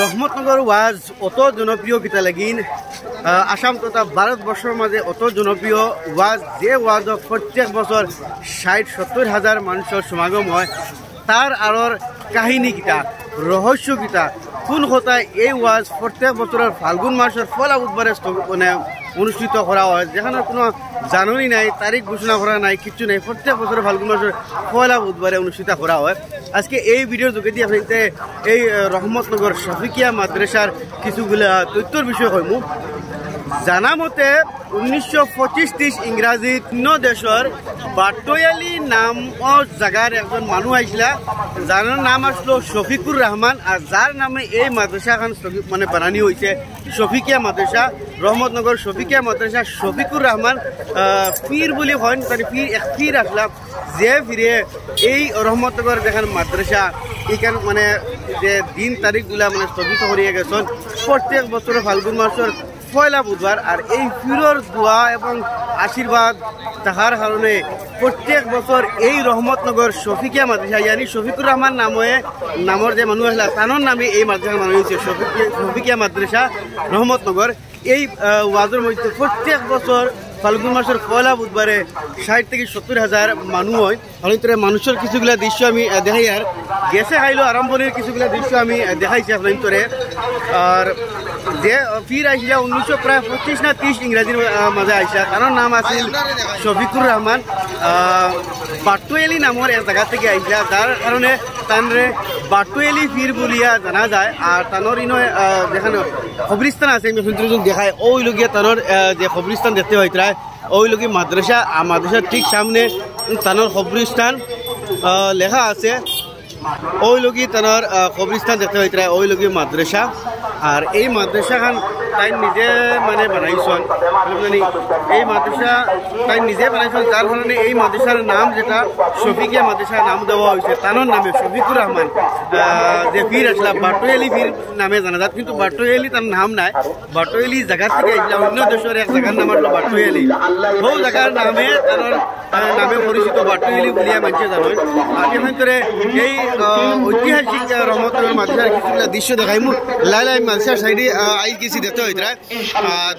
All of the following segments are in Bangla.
রহমতনগর ওয়াজ অত জনপ্রিয় কিতা লাগিন আসাম তথা ভারতবর্ষের মাঝে অত জনপ্রিয় ওয়াজ যে ওয়াজ প্রত্যেক বছর ৬০-৭০ হাজার মানুষের সমাগম হয় তার আরর কাহিনী কিতা রহস্য কিতা কোন কথায় এই ওয়াজ প্রত্যেক বছরের ফাল্গুন মাসের পয়লা বুধবারে মানে অনুষ্ঠিত করা হয়, যেখানে কোনো জানুয়ারি নাই, তারিখ ঘোষণা করা নাই, কিছু নাই, প্রত্যেক বছরের ফাল্গুন মাসের পয়লা বুধবারে অনুষ্ঠিত করা হয়। আজকে এই ভিডিওর যোগেদি আপনাদের এই রহমতনগর শফিকিয়া মাদ্রাসার কিছুগুলা তথ্যর বিষয় হইম। জানা মতে 1925-30 ইংরাজি ৩ দেশের বাটয়ালি নাম জায়গার একজন মানুষ আইসলা, যার নাম আসলো শফিকুর রহমান, আর যার নামে এই মাদ্রাসা খান মানে বানানি হয়েছে শফিকিয়া মাদ্রাসা। রহমতনগর শফিকিয়া মাদ্রাসা শফিকুর রহমান পীর বলি হয়, তার পীর আসলাম যে ফিরে এই রহমতনগর যেখান মাদ্রাসা এখান মানে যে দিন তারিখগুলা মানে স্থগিত করিয়ে গেছেন প্রত্যেক বছর ফাল্গুন মাসের পয়লা বুধবার। আর এই পীরের দোয়া এবং আশীর্বাদ থাকার কারণে প্রত্যেক বছর এই রহমতনগর শফিকিয়া মাদ্রাসা ইয়ানি শফিকুর রহমান নামের যে মানুষ আসলা তার নামে এই মাদ্রাসা মানুষ হয়েছে শফিকিয়া মাদ্রাসা রহমতনগর। এই ওয়াজের মধ্যে প্রত্যেক বছর ফাল্গুন মাসের পয়লা বুধবারে ৬০-৭০ হাজার মানুষ হয়। অনেকটা মানুষের কিছুগুলা দৃশ্য আমি দেখাই, আর গেছে খাইলো আরম্ভণির কিছুগুলা দৃশ্য আমি দেখাইছি আপনার। আর যে পীর আইসিলা 1925-30 ইংরাজির মাঝে আইসা, তার নাম আছিল শফিকুর রহমান। বাটুয়েলি নামের এক জায়গা থেকে আইসা, যার কারণে তানরে বাটুয়েলি পীর বলিয়া জানা যায়। আর তানোর ইনো যেখানে কবরিস্তান আছে দেখায় ওই লগিয়া তানোর যে কবরিস্তান দেখতে হয় তাই ওই লগি মাদ্রাসার ঠিক সামনে তানোর কবরিস্তান লেখা আছে, ওই লগি তানোর কবরিস্তান দেখতে হয় তাই ওই লগি মাদ্রাসা। আর এই মাদ্রাসা খান তাই নিজে মানে বানাইছেন, এই মাদ্রাসা তাই নিজে বানাইছেন, যার কারণে এই মাদ্রাসার নাম যেটা শফিকিয়া মাদ্রাসার নাম দেওয়া হয়েছে তার নামে শফিকুর রহমান যে পীর আসলা বাটুয়েলি পীর নামে জানা যায়। কিন্তু বাটুয়েলি তার নাম নাই, বাটুয়েলি জায়গা থেকে অন্য দেশের এক জায়গার নাম আসলো বাটুয়েলি, সেই জায়গার নামে তার নামে পরিচিত বাটুয়েলি বলিয়া মানুষে জানেন। আর এখানে এই ঐতিহাসিক রহমতনগর মাদ্রাসার কিছুগুলা দৃশ্য দেখাইমু। লাই মাদ্রাসার সাইডে আই গেছি দেখতে হইতে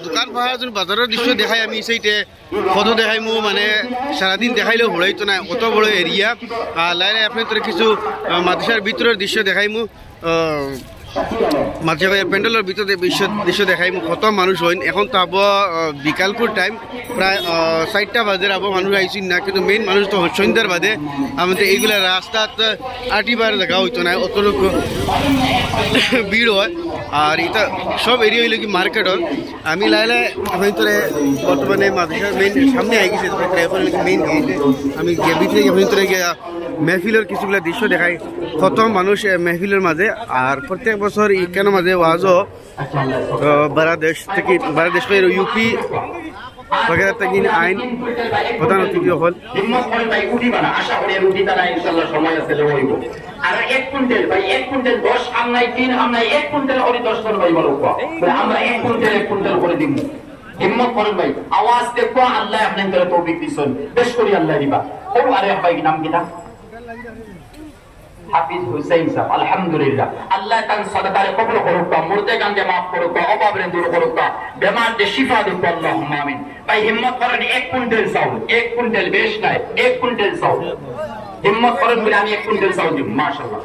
দোকান পাহাড় বাজারের দৃশ্য দেখাই আমি সেইটে ফটো দেখাইমু, মানে সারাদিন দেখাইলেও হড়াইতো না, অত বড় এরিয়া। লাই আপনার কিছু মাদ্রাসার ভিতরের দৃশ্য দেখাইমু, মাদ্রাসা প্যান্ডেলের ভিতরে দৃশ্য দেখাইমু। কত মানুষ হইন, এখন তো আবো বিকালপুর টাইম, প্রায় 4টা বাজে আবো মানুষ আইসি না, কিন্তু মেইন মানুষ তো সন্ধ্যার বাদে আমাদের এইগুলা রাস্তাত আটিবার দেখা হইতো না, অতটুকু ভিড় হয়। আর এটা সব এরিয়া হইল কি মার্কেটর। আমি লাইলে ভিতরে বর্তমানে মাদ্রাসার মেইন সামনে আই গেছি, মেইন আমি ভিতরে ভিতরে গিয়ে মেহফিলের কিছুগুলা দৃশ্য দেখাই, কত মানুষ মেহফিলের মাঝে। আর প্রত্যেক বছর কেন মাঝে ওয়াজও বাংলাদেশ থেকে ইউপি वगैरह तक आईन प्रधान अतिथि हल আর 1 কুইন্টাল ভাই 1 কুইন্টাল 10 আম নাই 3 আম নাই 1 কুইন্টাল ওই 10 জন ভাই বলো বলে আমরা 1 কুইন্টাল করে দিব। হিম্মত করেন ভাই, আওয়াজ দেখো আল্লাহ আপনাদের তৌফিক দিছেন, বেশ করি আল্লাহ দিবা। ও আরে ভাই নাম কি না হাফিজ হুসাইন সাহেব, আলহামদুলিল্লাহ আল্লাহ তার সাদাকারে কবুল করুক, মুর্দে গানকে maaf করুক, অভাবরে দূর করুক, বেমার দে শিফা দিক, আল্লাহুম্মা আমিন। ভাই হিম্মত করেন 1 কুইন্টাল চাউল, 1 কুইন্টাল বেশ নাই, 1 কুইন্টাল চাউল হিম্মত করেন বলে আমি 1 কুইন্টাল চাউল দিব, মাশাআল্লাহ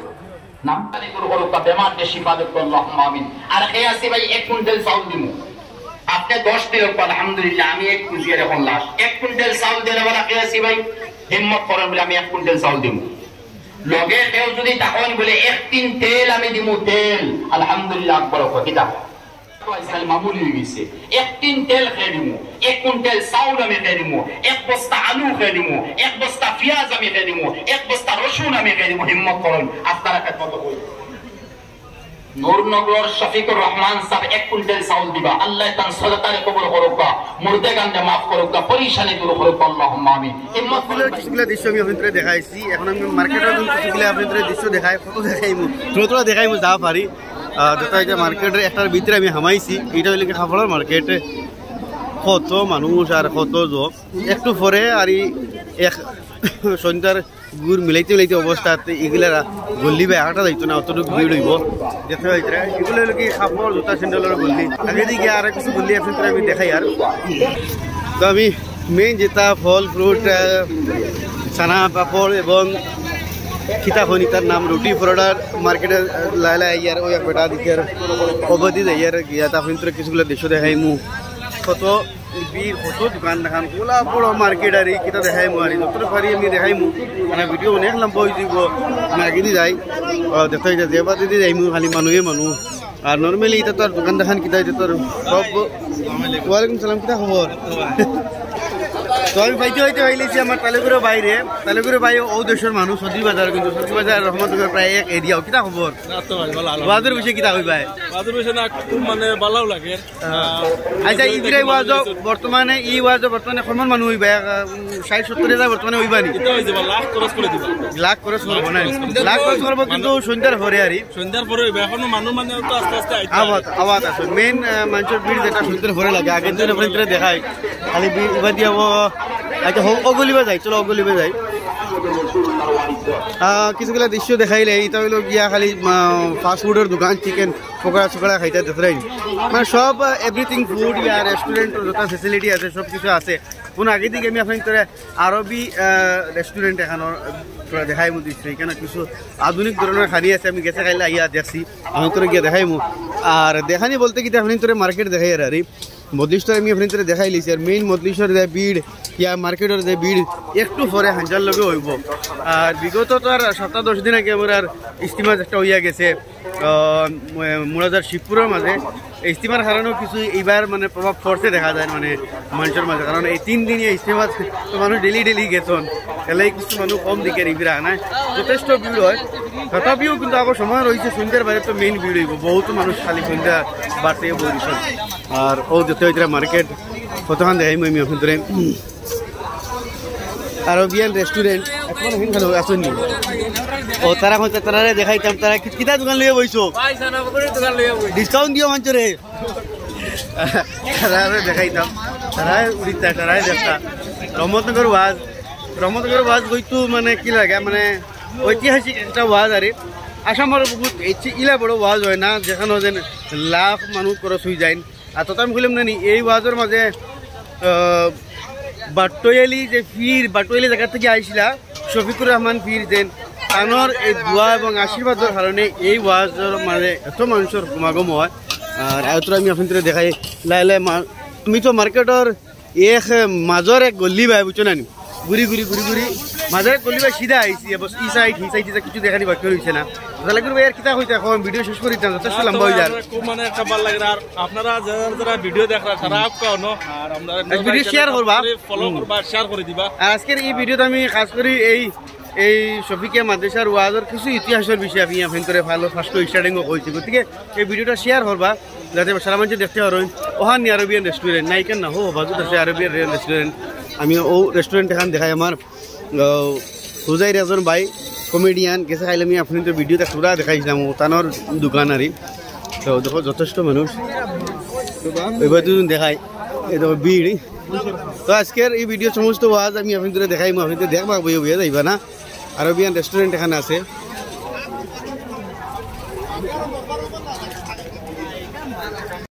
নাম তালি দূর করুক, বেমার দে শিফা দিক, আল্লাহুম্মা আমিন। আর কে আছে ভাই 1 কুইন্টাল চাউল দিব, আপনি 10 দিলেন আলহামদুলিল্লাহ, আমি 1 কুইন্টাল এখন লাস্ট 1 কুইন্টাল চাউল দেওয়ার বলা কে আছে ভাই হিম্মত করেন বলে আমি 1 কুইন্টাল চাউল দিব। লগে কেউ যদি তখন বলে 1 টিন তেল আমি দিব, তেল আলহামদুলিল্লাহ আকবার কিতা ইসলাম মামুলি হয়ে গেছে। 1 টিন তেল খেয়ে দিব, 1 কুইন্টাল চাউল আমি খেয়ে দিব, 1 বস্তা আলু খেয়ে দিব, 1 বস্তা পেঁয়াজ আমি খেয়ে দিব, 1 বস্তা রসুন আমি খেয়ে দিব। হিম্মত করেন আপনারা কত বই নূরনগর শফিকুর রহমান সাহেব 1 কুইন্টাল চাউল দিবা, আল্লাহ তার সাদাকারে কবুল করুক, মুর্দে গানকে maaf করুক, পরিশানি দূর করুক, আল্লাহুম্মা আমিন। হিম্মত করে কিছুগুলা দৃশ্য আমি আপনাদের দেখাইছি, এখন আমি মার্কেটের কিছুগুলা আপনাদের দৃশ্য দেখাই, কত দেখাইমু তোরা দেখাইমু যা পারি। যেটা এটা মার্কেটের একটার ভিতরে আমি হামাইছি, এটা হইলে কি কাপড়ের মার্কেটে কত মানুষ আর কত যোগ। একটু পরে আর সন্ধ্যার গুড় মিলাইতে মিলাইতে অবস্থাতে এগুলা গল্লি বা হাঁটা যাইতো না, অতটুকু ভিড় হইব দেখতে পাইছে। এগুলো হলো কি কাপড় জুতা স্যান্ডেলের গল্লি। আগে দিকে আর কিছু গল্লি আপনাদের আমি দেখাই। আর তো আমি মেইন যেটা ফল ফ্রুট ছানা পাপড় এবং খিতা খনি তার নাম রুটি পরোটার মার্কেটে লাইলা ইয়ার ওই বেটা দিকে অবধি যাইয়ার গিয়া তা আপনাদের কিছুগুলো দেশ দেখাই মু কত বীর কত দোকান দেখান ওলা বড় মার্কেট আর কিতা দেখাই মু আর যত পারি আমি দেখাই মু মানে ভিডিও অনেক লম্বা হয়ে যাব। আমি আগে দিয়ে যাই দেখাই যে বা দিদি যাই মু খালি মানুহে মানুষ আর নর্মালি এটা তো আর দোকান দেখান কিতা এটা তোর সব। ওয়ালাইকুম সালাম, কিতা খবর? তো আমি পাইতে হইতে পাইলেছি আমার তালেগুড়ের বাইরে, তালেগুড়ের বাইরে ও দেশের মানুষ সদী বাজার, কিন্তু সদী বাজার রহমতগর প্রায় এক এরিয়াও। কিতা খবর? ওয়াজের বিষয়ে কিতা কইবাই? ওয়াজের বিষয়ে না খুব মানে ভালো লাগে। আচ্ছা ইদিরাই ওয়াজ বর্তমানে ই ওয়াজ বর্তমানে কমন মানুষ হইবা 60-70,000 বর্তমানে হইবা নি? এটা হইছে লাখ খরচ করে দিবা। লাখ খরচ করব না, লাখ খরচ করব কিন্তু সন্ধ্যার পরে আরি সন্ধ্যার পরে হইবা। এখন মানুষ মানে তো আস্তে আস্তে আইছে। আওয়াজ আছে মেইন মানুষের ভিড় যেটা সন্ধ্যার পরে লাগে। আগে দিন আপনাদের দেখাই খালি ইবা দিয়া। আচ্ছা অগলিবা যাই, চলো অগলিবা যাই। কিছুগুলা দৃশ্য দেখাইলে এটা হইল গিয়া খালি ফাস্ট ফুডের দোকান, চিকেন পকোড়া চকোড়া খাইতে দেখাই মানে সব এভরিথিং ফুড ইয়া রেস্টুরেন্টের যত ফেসিলিটি আছে সব কিছু আছে। কোনো আগে দিকে আমি আপনার আরবি রেস্টুরেন্ট এখানে দেখাই মু দিচ্ছি। এখানে কিছু আধুনিক ধরনের খানি আছে, আমি গেছে খাইলে ইয়া দেখছি আমি তোরে গিয়ে দেখাই মু। আর দেখানি বলতে কি আপনি তোরে মার্কেট দেখাই আর মদলিশটা আমি আপনাদের দেখাই লিছি। আর মেইন মদলিশের যে ভিড় ইয়া মার্কেটের যে ভিড় একটু পরে হাঞ্জার লগে হইব। আর বিগত তো আর 7-10 দিন আগে আমার আর ইস্তিমা একটা হইয়া গেছে মুরাদার শিবপুরের মাঝে। ইস্তিমার কারণেও কিছু এইবার মানে প্রভাব পড়তে দেখা যায় মানে মানুষের মাঝে, কারণ এই 3 দিনই ইস্তিমা তো মানুষ ডেলি গেছেন, এলাই কিছু মানুষ কম দিকে ইবিরা আনায় যথেষ্ট ভিড় হয়। তথাপিও কিন্তু আবার সময় রয়েছে সন্ধ্যার বাইরে তো মেইন ভিড় হইব, বহুত মানুষ খালি সন্ধ্যা বাড়তে বলছেন। আর ও যেতে হইতে মার্কেট কতক্ষণ দেখাই আমি আপনাদের আরবিয়ান রেস্টুরেন্ট এখন হিনখানে আসেননি। ও তারা হচ্ছে তারা দেখাইতাম তারা কিতা দোকান লইয়া বইছো, ডিসকাউন্ট দিও মাঞ্চরে তারা দেখাইতাম, তারা উড়িতা তারা দেখতা। রহমতনগর ওয়াজ বইতো মানে কি লাগে মানে ঐতিহাসিক একটা ওয়াজ। আর আসামের বহুত ইলা বড় ওয়াজ হয় না, যেখানে যেন লাখ মানুষ খরচ হয়ে যায়। আর তথা আমি বললাম না এই ওয়াজের মাঝে বাট্টয়ালি যে ফির বাট্টয়ালি জায়গা থেকে আইসিলা শফিকুর রহমান ফির দেন তানোর এই দোয়া এবং আশীর্বাদের কারণে এই ওয়াজের মানে এত মানুষের সমাগম হয়। আর আয়তরা আমি আপনাদের দেখাই লাইলে তুমি তো মার্কেটের এক মাজর এক গল্লি ভাই বুঝছো না, ঘুরি মাঝে গল্লি ভাই সিধা আইসি ই সাইড হি সাইড কিছু দেখানি বাকি হয়েছে না। তাহলে ভাই আর কিতা হইতে এখন ভিডিও শেষ করে দিতাম, যথেষ্ট লম্বা হয়ে যায়। খুব মানে একটা ভালো লাগে। আর আপনারা যারা ভিডিও দেখরা তারা আপকানো আর আমরা ভিডিও শেয়ার করবা, ফলো করবা, শেয়ার করে দিবা। আর আজকের এই ভিডিওতে আমি খাস করে এই শফিকিয়া মাদ্রাসার ওয়াজের কিছু ইতিহাসের বিষয়ে আমি আপনাদের ভালো ফার্স্ট স্টার্টিংও কইছি, গতিকে এই ভিডিওটা শেয়ার করবা যাতে সারা মানুষ দেখতে পারেন। ওহানি আরবিয়ান রেস্টুরেন্ট নাই কেন না হো বাজুত আছে আরবিয়ান রেস্টুরেন্ট। আমি ও রেস্টুরেন্ট এখান দেখাই আমার হুজাই রাজন ভাই কমেডিয়ান গেছে খাইলে আমি আপনাদের ভিডিওটা পুরা দেখাইছিলাম ও তানোর দোকান আরই। তো দেখো যথেষ্ট মানুষ এবার দুজন দেখাই এই দেখো ভিড়। তো আজকের এই ভিডিও সমস্ত ওয়াজ আমি আপনাদের দেখাই, আপনাদের দেখবা বইয়া যাইবা না। আরবিয়ান রেস্টুরেন্ট এখানে আছে